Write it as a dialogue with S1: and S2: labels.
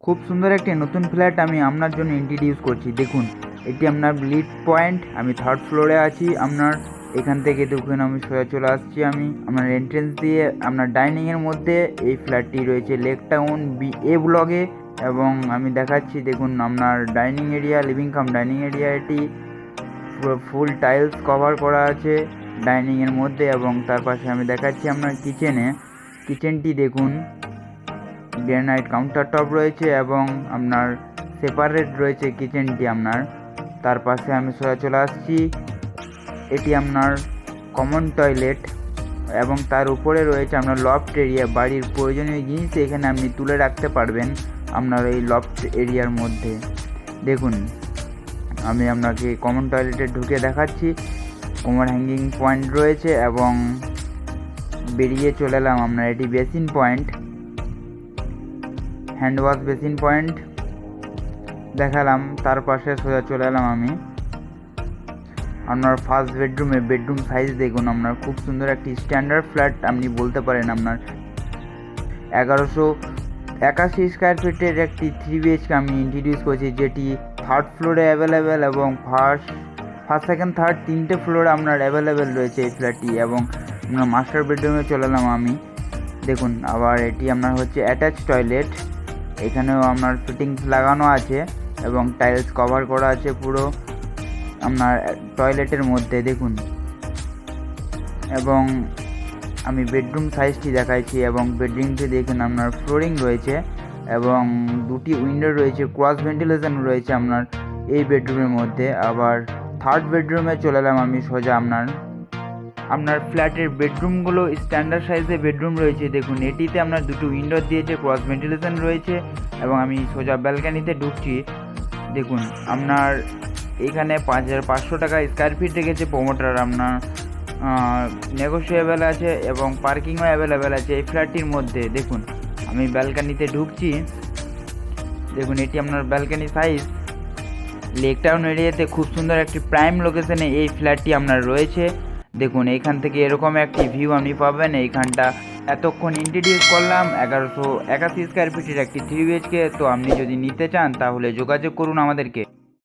S1: খুব সুন্দর একটি নতুন ফ্ল্যাট আমি আপনার জন্য ইন্ট্রোডিউস করছি। দেখুন, এটি আপনার লিড পয়েন্ট। আমি থার্ড ফ্লোরে আছি। আপনার এখান থেকে দেখুন আমি সোজা চলে আসছি। আমি আপনার এন্ট্রেন্স দিয়ে আপনার ডাইনিংয়ের মধ্যে এই ফ্ল্যাটটি রয়েছে লেক টাউন এ ব্লগে। এবং আমি দেখাচ্ছি, দেখুন আপনার dining area, living cum dining area. এটি পুরো ফুল টাইলস কভার করা আছে ডাইনিংয়ের মধ্যে। এবং তার পাশে আমি দেখাচ্ছি আপনার কিচেনটি দেখুন, গ্রানাইট কাউন্টার টপ রয়েছে এবং আপনার সেপারেট রয়েছে কিচেনটি আপনার। তার পাশে আমি সোজা চলে আসছি। এটি আপনার কমন টয়লেট এবং তার উপরে রয়েছে আপনার লফট এরিয়া। বাড়ির প্রয়োজনীয় জিনিস এখানে আপনি তুলে রাখতে পারবেন আপনার এই লফট এরিয়ার মধ্যে। দেখুন, আমি আপনাকে কমন টয়লেটে ঢুকে দেখাচ্ছি। কোমর হ্যাঙ্গিং পয়েন্ট রয়েছে এবং বেরিয়ে চলে এলাম আপনার এটি basin point, hand wash basin point দেখালাম। তার পাশে সোজা চলে এলাম আমি আপনার ফার্স্ট বেডরুম সাইজ দেখুন। আপনার খুব সুন্দর একটি স্ট্যান্ডার্ড ফ্ল্যাট আপনি বলতে পারেন। আপনার 1181 স্কোয়ার ফিটের একটি 3 BHK আমি ইন্ট্রোডিউস করেছি, যেটি থার্ড ফ্লোরে অ্যাভেলেবেল এবং ফার্স্ট সেকেন্ড থার্ড তিনটে ফ্লোরে আপনার অ্যাভেলেবেল রয়েছে এই ফ্ল্যাটটি। এবং আপনার মাস্টার বেডরুমে চলে এলাম আমি। দেখুন, আবার এটি আপনার হচ্ছে অ্যাটাচ টয়লেট। এখানেও আপনার ফিটিংস লাগানো আছে এবং টাইলস কভার করা আছে পুরো আপনার টয়লেটের মধ্যে। দেখুন, এবং আমি বেডরুম সাইজটি দেখাইছি এবং বেডরুমটি দেখুন আপনার ফ্লোরিং রয়েছে এবং দুটি উইন্ডো রয়েছে, ক্রস ভেন্টিলেশন রয়েছে আপনার এই বেডরুমের মধ্যে। আবার থার্ড বেডরুমে চলে এলাম আমি সোজা। আপনার ফ্ল্যাটের বেডরুমগুলো স্ট্যান্ডার্ড সাইজের বেডরুম রয়েছে। দেখুন, এটিতে আপনার দুটো উইন্ডো দিয়েছে, ক্রস ভেন্টিলেশন রয়েছে এবং আমি সোজা ব্যালকানিতে ঢুকছি। দেখুন, আপনার এখানে 5500 টাকা স্কোয়ার ফিট রেখেছে প্রোমোটার। আপনার নেগোশিয়েবল আছে এবং পার্কিংও অ্যাভেলেবেল আছে এই ফ্ল্যাটটির মধ্যে। দেখুন, আমি ব্যালকানিতে ঢুকছি। দেখুন, এটি আপনার ব্যালকানি সাইজ। লেক টাউন এরিয়াতে খুব সুন্দর একটি প্রাইম লোকেশনে এই ফ্ল্যাটটি আপনার রয়েছে। দেখুন, এইখান থেকে এরকম একটি ভিউ আপনি পাবেন। এইখানটা এতক্ষণ ইন্ট্রোডিউস করলাম 1181 স্কোয়ার ফিটের একটি 3 BHK। তো আপনি যদি নিতে চান তাহলে যোগাযোগ করুন আমাদেরকে।